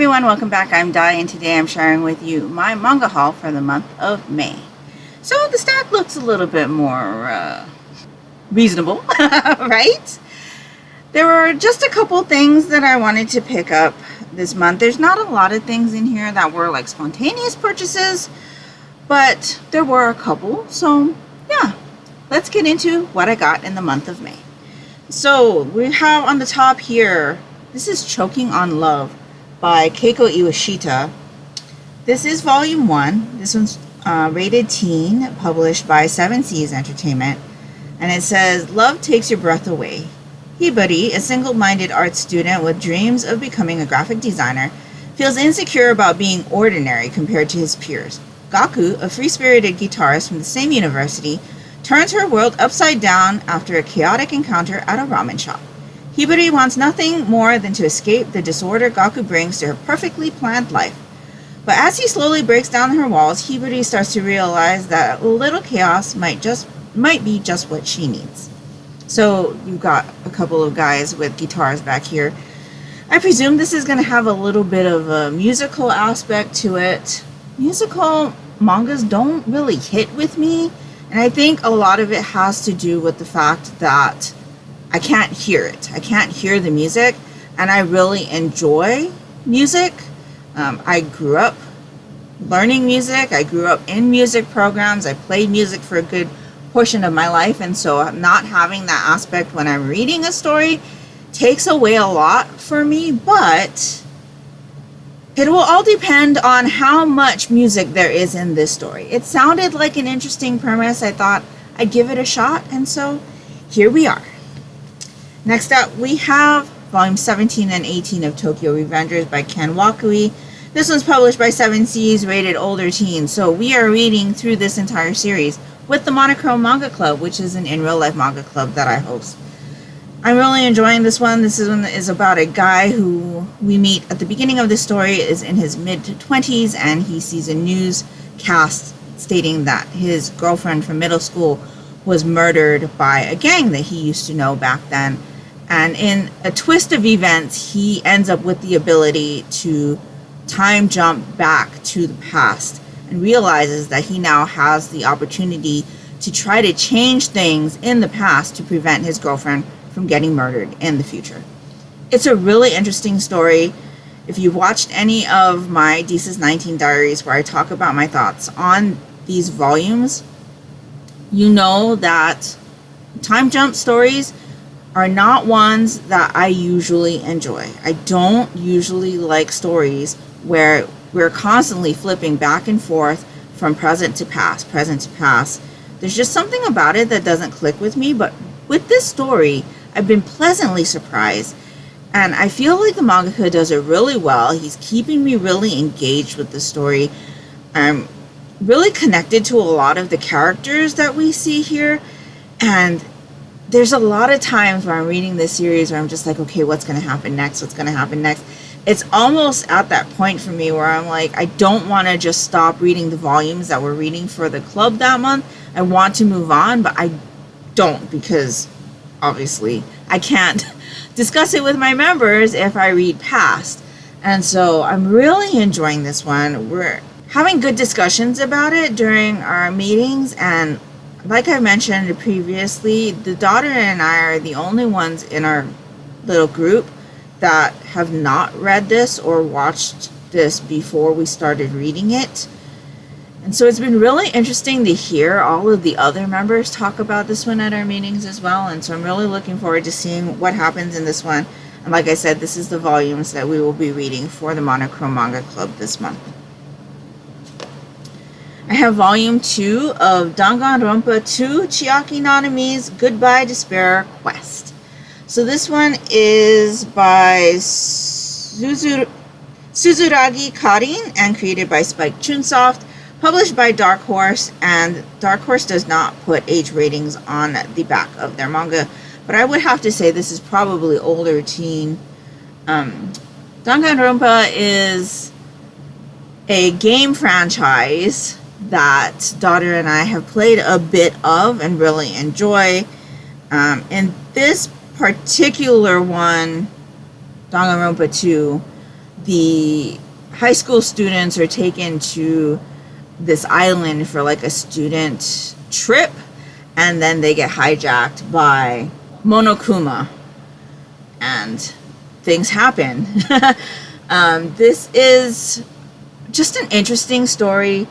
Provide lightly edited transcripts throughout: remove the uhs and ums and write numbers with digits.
everyone, welcome back. I'm Di, and today I'm sharing with you my manga haul for the month of May. So the stack looks a little bit more reasonable, right? There were just a couple things that I wanted to pick up this month. There's not a lot of things in here that were like spontaneous purchases, but there were a couple. So yeah, let's get into what I got in the month of May. So we have on the top here, this is Choking on Love by Keiko Iwashita. This is volume 1. This one's rated teen, published by 7 Seas Entertainment. And it says, love takes your breath away. Hibari, a single-minded art student with dreams of becoming a graphic designer, feels insecure about being ordinary compared to his peers. Gaku, a free-spirited guitarist from the same university, turns her world upside down after a chaotic encounter at a ramen shop. Hibari wants nothing more than to escape the disorder Gaku brings to her perfectly planned life. But as he slowly breaks down her walls, Hibari starts to realize that a little chaos might be just what she needs. So you've got a couple of guys with guitars back here. I presume this is going to have a little bit of a musical aspect to it. Musical mangas don't really hit with me, and I think a lot of it has to do with the fact that I can't hear it. I can't hear the music, and I really enjoy music. I grew up learning music. I grew up in music programs. I played music for a good portion of my life, and so not having that aspect when I'm reading a story takes away a lot for me, but it will all depend on how much music there is in this story. It sounded like an interesting premise. I thought I'd give it a shot, and so here we are. Next up, we have volume 17 and 18 of Tokyo Revengers by Ken Wakui. This one's published by 7 Seas, rated older teen. So we are reading through this entire series with the Monochrome Manga Club, which is an in-real-life manga club that I host. I'm really enjoying this one. This one is about a guy who we meet at the beginning of the story is in his mid-20s, and he sees a newscast stating that his girlfriend from middle school was murdered by a gang that he used to know back then. And in a twist of events, he ends up with the ability to time jump back to the past and realizes that he now has the opportunity to try to change things in the past to prevent his girlfriend from getting murdered in the future. It's a really interesting story. If you've watched any of my Deesa's 19 diaries where I talk about my thoughts on these volumes, you know that time jump stories are not ones that I usually enjoy. I don't usually like stories where we're constantly flipping back and forth from present to past, present to past. There's just something about it that doesn't click with me, but with this story, I've been pleasantly surprised, and I feel like the mangaka does it really well. He's keeping me really engaged with the story. I'm really connected to a lot of the characters that we see here, and there's a lot of times where I'm reading this series where I'm just like, okay, what's going to happen next? What's going to happen next? It's almost at that point for me where I'm like, I don't want to just stop reading the volumes that we're reading for the club that month. I want to move on, but I don't, because obviously I can't discuss it with my members if I read past. And so I'm really enjoying this one. We're having good discussions about it during our meetings, and like I mentioned previously, the daughter and I are the only ones in our little group that have not read this or watched this before we started reading it. And so it's been really interesting to hear all of the other members talk about this one at our meetings as well. And so I'm really looking forward to seeing what happens in this one. And like I said, this is the volumes that we will be reading for the Monochrome Manga Club this month. I have volume 2 of Danganronpa 2 Chiaki Nanami's Goodbye Despair Quest. So this one is by Suzuragi Karin and created by Spike Chunsoft, published by Dark Horse, and Dark Horse does not put age ratings on the back of their manga, but I would have to say this is probably older teen. Danganronpa is a game franchise that daughter and I have played a bit of and really enjoy. In this particular one, Danganronpa 2, the high school students are taken to this island for like a student trip, and then they get hijacked by Monokuma, and things happen. This is just an interesting story.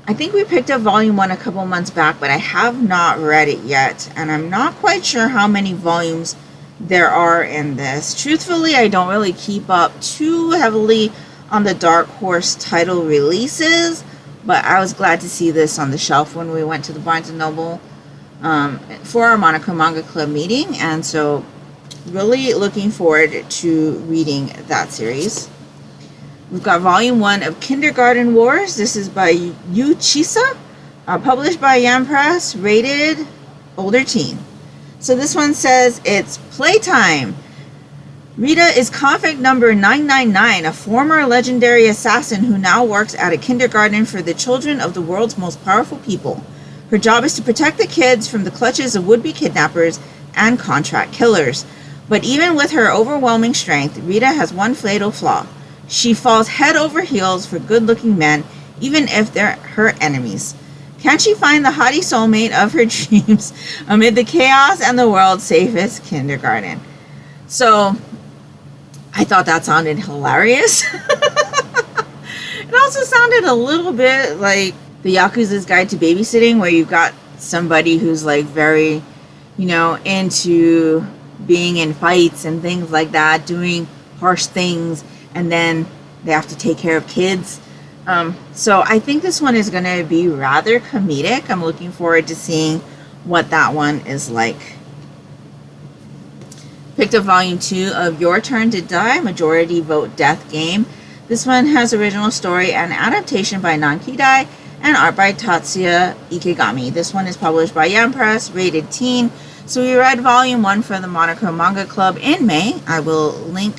I think we picked up volume 1 a couple months back, but I have not read it yet, and I'm not quite sure how many volumes there are in this. Truthfully, I don't really keep up too heavily on the Dark Horse title releases, but I was glad to see this on the shelf when we went to the Barnes & Noble for our Monaco Manga Club meeting, and so really looking forward to reading that series. We've got volume 1 of Kindergarten Wars. This is by Yu Chisa, published by Yam Press, rated older teen. So this one says it's playtime. Rita is convict number 999, a former legendary assassin who now works at a kindergarten for the children of the world's most powerful people. Her job is to protect the kids from the clutches of would-be kidnappers and contract killers. But even with her overwhelming strength, Rita has one fatal flaw. She falls head over heels for good-looking men, even if they're her enemies. Can she find the haughty soulmate of her dreams amid the chaos and the world's safest kindergarten? So, I thought that sounded hilarious. It also sounded a little bit like the Yakuza's Guide to Babysitting, where you've got somebody who's like very, into being in fights and things like that, doing harsh things, and then they have to take care of kids. So I think this one is going to be rather comedic. I'm looking forward to seeing what that one is like. Picked up volume 2 of Your Turn to Die, Majority Vote Death Game. This one has original story and adaptation by Nankidai and art by Tatsuya Ikegami. This one is published by Yam Press, rated teen. So we read volume 1 for the Monaco Manga Club in May. I will link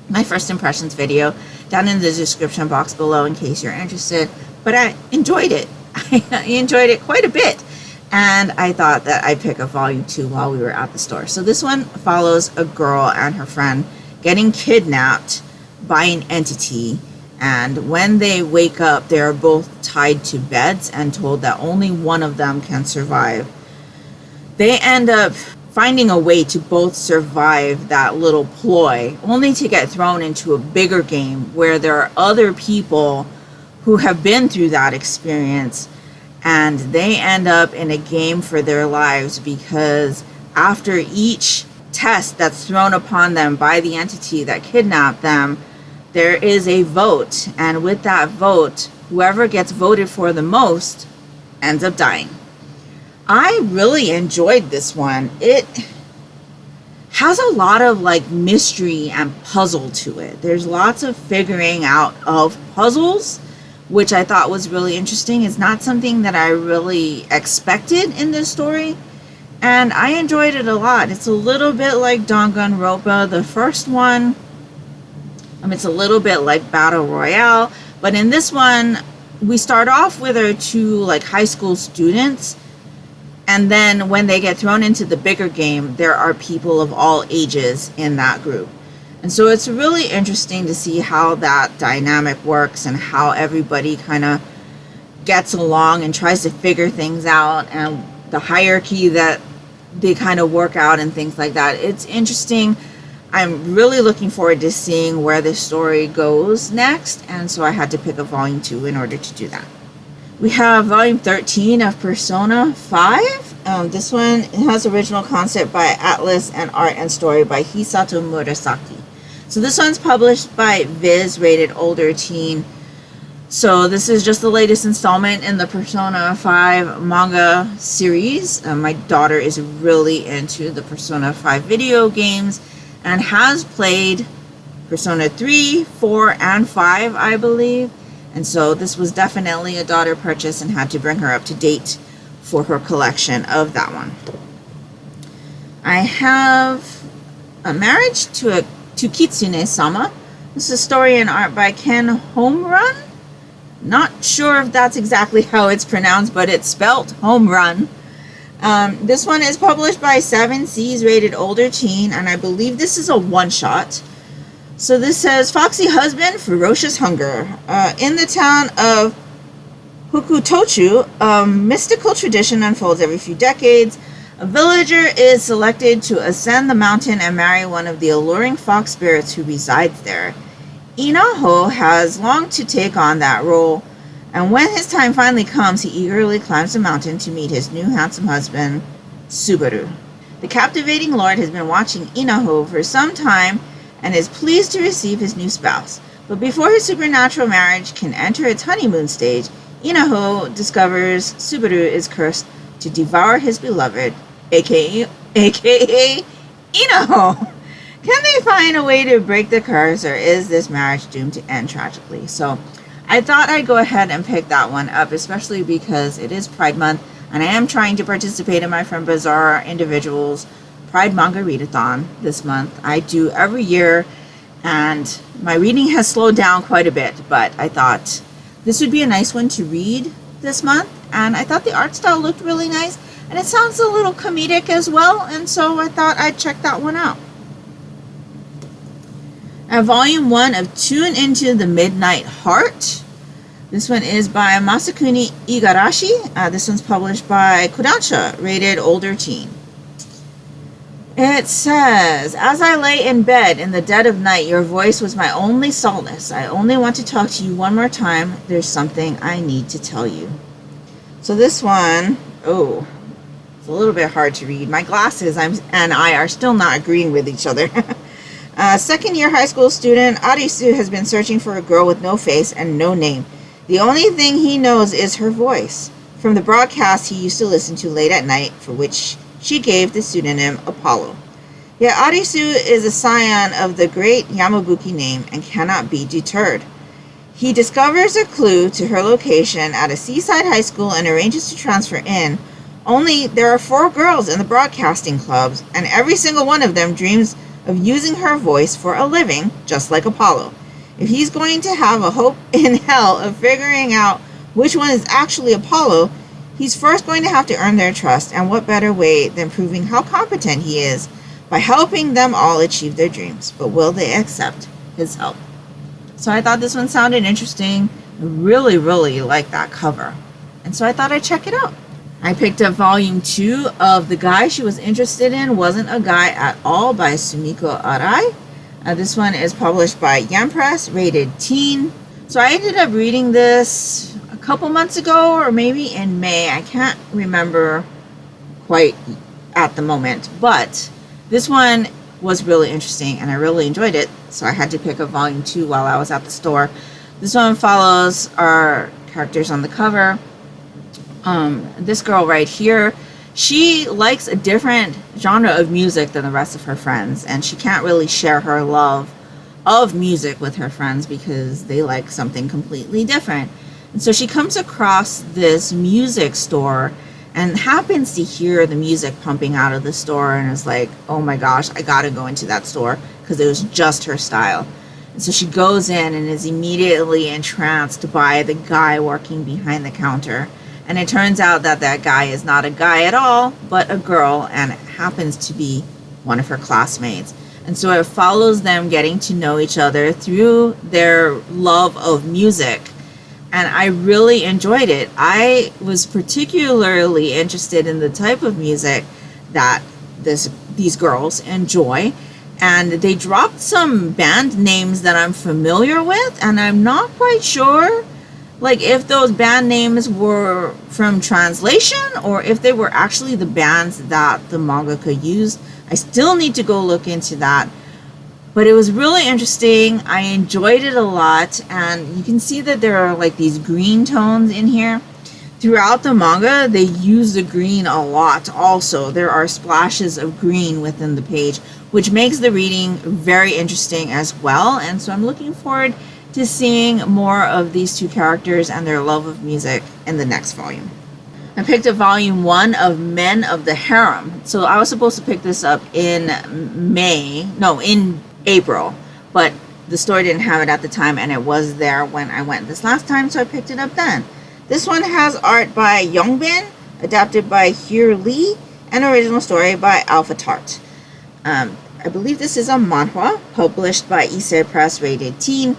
my first impressions video down in the description box below in case you're interested. But I enjoyed it. I enjoyed it quite a bit. And I thought that I'd pick up volume 2 while we were at the store. So this one follows a girl and her friend getting kidnapped by an entity. And when they wake up, they are both tied to beds and told that only one of them can survive. They end up finding a way to both survive that little ploy, only to get thrown into a bigger game where there are other people who have been through that experience, and they end up in a game for their lives, because after each test that's thrown upon them by the entity that kidnapped them, there is a vote, and with that vote, whoever gets voted for the most ends up dying. I really enjoyed this one. It has a lot of like mystery and puzzle to it. There's lots of figuring out of puzzles, which I thought was really interesting. It's not something that I really expected in this story, and I enjoyed it a lot. It's a little bit like Danganronpa, the first one. It's a little bit like Battle Royale, but in this one, we start off with our two like high school students, and then when they get thrown into the bigger game, there are people of all ages in that group. And so it's really interesting to see how that dynamic works and how everybody kind of gets along and tries to figure things out, and the hierarchy that they kind of work out and things like that. It's interesting. I'm really looking forward to seeing where this story goes next, and so I had to pick up volume 2 in order to do that. We have volume 13 of Persona 5. This one has original concept by Atlas and art and story by Hisato Murasaki. So this one's published by Viz, rated older teen. So this is just the latest installment in the Persona 5 manga series. My daughter is really into the Persona 5 video games and has played Persona 3, 4, and 5, I believe. And so this was definitely a daughter purchase and had to bring her up to date for her collection of that one. I have A Marriage to Kitsune-sama. This is a story and art by Ken Homerun. Not sure if that's exactly how it's pronounced, but it's spelt home run. This one is published by 7 Seas, rated older teen, and I believe this is a one-shot. So this says, foxy husband, ferocious hunger. In the town of Hokutochu, a mystical tradition unfolds every few decades. A villager is selected to ascend the mountain and marry one of the alluring fox spirits who resides there. Inaho has longed to take on that role, and when his time finally comes, he eagerly climbs the mountain to meet his new handsome husband, Subaru. The captivating lord has been watching Inaho for some time and is pleased to receive his new spouse. But before his supernatural marriage can enter its honeymoon stage, Inaho discovers Subaru is cursed to devour his beloved, aka Inaho. Can they find a way to break the curse, or is this marriage doomed to end tragically? So I thought I'd go ahead and pick that one up, especially because it is Pride Month, and I am trying to participate in my friend Bazaar Individuals Pride Manga Readathon this month. I do every year, and my reading has slowed down quite a bit, but I thought this would be a nice one to read this month, and I thought the art style looked really nice, and it sounds a little comedic as well, and so I thought I'd check that one out. Volume 1 of Tune Into the Midnight Heart. This one is by Masakuni Igarashi. This one's published by Kodansha, rated older teen. It says, as I lay in bed in the dead of night, your voice was my only solace. I only want to talk to you one more time. There's something I need to tell you. So this one, it's a little bit hard to read. My glasses and I are still not agreeing with each other. Second-year high school student Arisu has been searching for a girl with no face and no name. The only thing he knows is her voice, from the broadcast he used to listen to late at night, for which she gave the pseudonym Apollo. Yet Arisu is a scion of the great Yamabuki name and cannot be deterred. He discovers a clue to her location at a seaside high school and arranges to transfer in. Only there are 4 girls in the broadcasting clubs, and every single one of them dreams of using her voice for a living, just like Apollo. If he's going to have a hope in hell of figuring out which one is actually Apollo, he's first going to have to earn their trust, and what better way than proving how competent he is by helping them all achieve their dreams. But will they accept his help? So I thought this one sounded interesting. I really, really like that cover, and so I thought I'd check it out. I picked up volume 2 of The Guy She Was Interested In Wasn't a Guy at All by Sumiko Arai. This one is published by Yen Press, rated teen. So I ended up reading this a couple months ago, or maybe in May. I can't remember quite at the moment, but this one was really interesting and I really enjoyed it, so I had to pick up volume 2 while I was at the store. This one follows our characters on the cover. This girl right here, she likes a different genre of music than the rest of her friends, and she can't really share her love of music with her friends because they like something completely different. And so she comes across this music store and happens to hear the music pumping out of the store and is like, oh my gosh, I gotta go into that store, because it was just her style. And so she goes in and is immediately entranced by the guy working behind the counter. And it turns out that that guy is not a guy at all, but a girl, and it happens to be one of her classmates. And so it follows them getting to know each other through their love of music. And I really enjoyed it. I was particularly interested in the type of music that these girls enjoy. And they dropped some band names that I'm familiar with, and I'm not quite sure if those band names were from translation or if they were actually the bands that the mangaka used. I still need to go look into that. But it was really interesting. I enjoyed it a lot, and you can see that there are these green tones in here. Throughout the manga, they use the green a lot also. There are splashes of green within the page, which makes the reading very interesting as well. And so I'm looking forward to seeing more of these 2 characters and their love of music in the next volume. I picked up volume 1 of Men of the Harem. So I was supposed to pick this up in April, but the store didn't have it at the time, and it was there when I went this last time, so I picked it up then. This one has art by Yongbin, adapted by Hyur Lee, and original story by Alpha Tart. I believe this is a manhwa published by Issei Press, rated teen.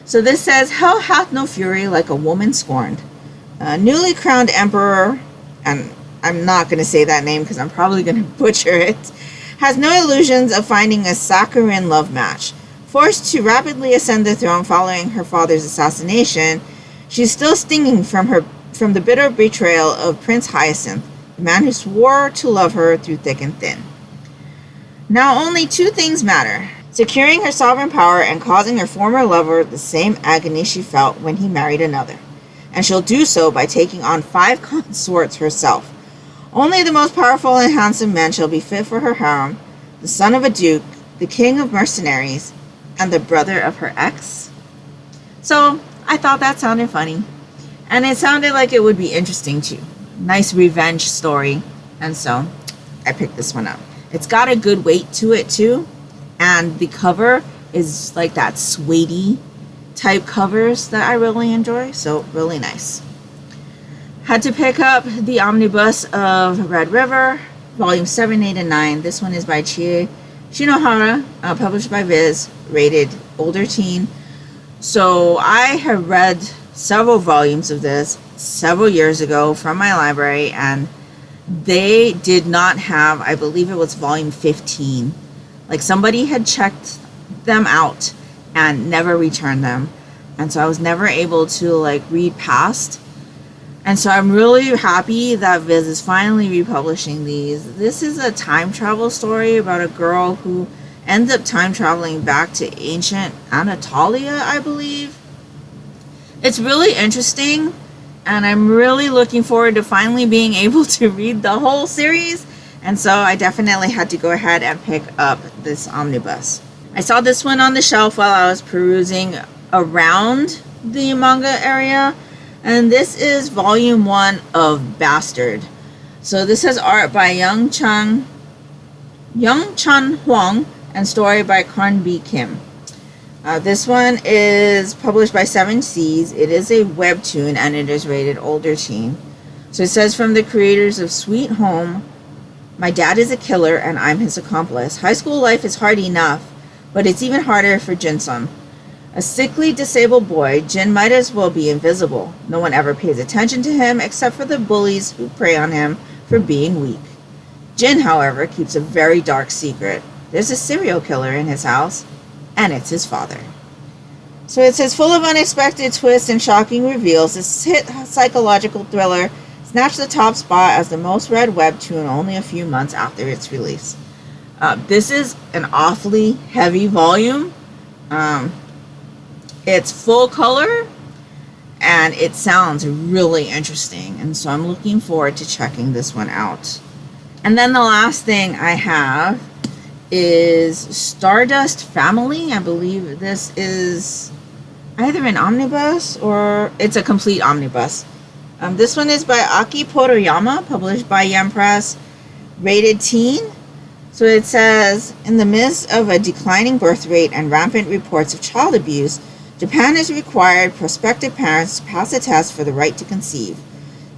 So this says, Hell hath no fury like a woman scorned. A newly crowned emperor, and I'm not going to say that name because I'm probably going to butcher it, has no illusions of finding a saccharine love match. Forced to rapidly ascend the throne following her father's assassination, she's still stinging from the bitter betrayal of Prince Hyacinth, the man who swore to love her through thick and thin. Now only two things matter: securing her sovereign power and causing her former lover the same agony she felt when he married another. And she'll do so by taking on 5 consorts herself. Only the most powerful and handsome men shall be fit for her harem: the son of a duke, the king of mercenaries, and the brother of her ex. So I thought that sounded funny, and it sounded like it would be interesting too. Nice revenge story, and so I picked this one up. It's got a good weight to it too, and the cover is like that suede type covers that I really enjoy, so really nice. Had to pick up the omnibus of Red River, volume 7, 8, and 9. This one is by Chie Shinohara, published by Viz, rated older teen. So I have read several volumes of this several years ago from my library, and they did not have, I believe it was volume 15. Like somebody had checked them out and never returned them. And so I was never able to like read past. And so I'm really happy that Viz is finally republishing these. This is a time travel story about a girl who ends up time traveling back to ancient Anatolia, I believe. It's really interesting, and I'm really looking forward to finally being able to read the whole series. And so I definitely had to go ahead and pick up this omnibus. I saw this one on the shelf while I was perusing around the manga area, and this is volume 1 of Bastard. So this has art by Young Chan Huang and story by Karn B. Kim. This one is published by 7 Seas. It is a webtoon and it is rated older teen. So it says, from the creators of Sweet Home, my dad is a killer and I'm his accomplice. High school life is hard enough, but it's even harder for Jin-sun. A sickly, disabled boy, Jin might as well be invisible. No one ever pays attention to him except for the bullies who prey on him for being weak. Jin, however, keeps a very dark secret. There's a serial killer in his house, and it's his father. So it says, full of unexpected twists and shocking reveals, this hit psychological thriller snatched the top spot as the most read webtoon only a few months after its release. This is an awfully heavy volume. It's full color, and it sounds really interesting, and so I'm looking forward to checking this one out. And then the last thing I have is Stardust Family. I believe this is either an omnibus or it's a complete omnibus. This one is by Aki Poroyama, published by Yen Press, rated teen. So it says, in the midst of a declining birth rate and rampant reports of child abuse, Japan has required prospective parents to pass a test for the right to conceive.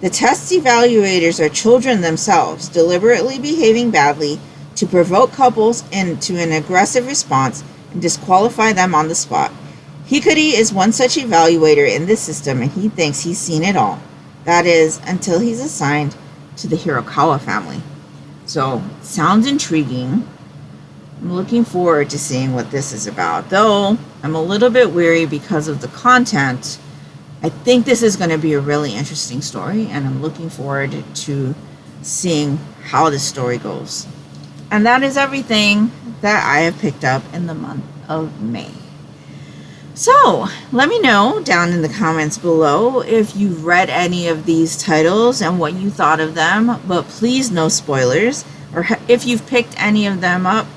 The test's evaluators are children themselves, deliberately behaving badly to provoke couples into an aggressive response and disqualify them on the spot. Hikari is one such evaluator in this system, and he thinks he's seen it all. That is, until he's assigned to the Hirokawa family. So, sounds intriguing. I'm looking forward to seeing what this is about, though I'm a little bit weary because of the content. I think this is going to be a really interesting story, and I'm looking forward to seeing how this story goes. And that is everything that I have picked up in the month of May. So, let me know down in the comments below if you've read any of these titles and what you thought of them, but please no spoilers, or if you've picked any of them up.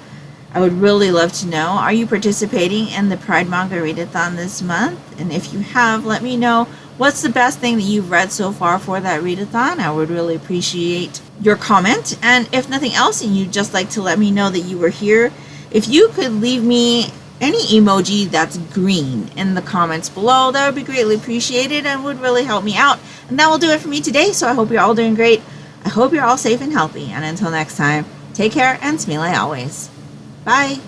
I would really love to know. Are you participating in the Pride Manga Readathon this month? And if you have, let me know what's the best thing that you've read so far for that readathon. I would really appreciate your comment. And if nothing else, and you'd just like to let me know that you were here, if you could leave me any emoji that's green in the comments below, that would be greatly appreciated and would really help me out. And that will do it for me today. So I hope you're all doing great. I hope you're all safe and healthy. And until next time, take care and smile always. Bye.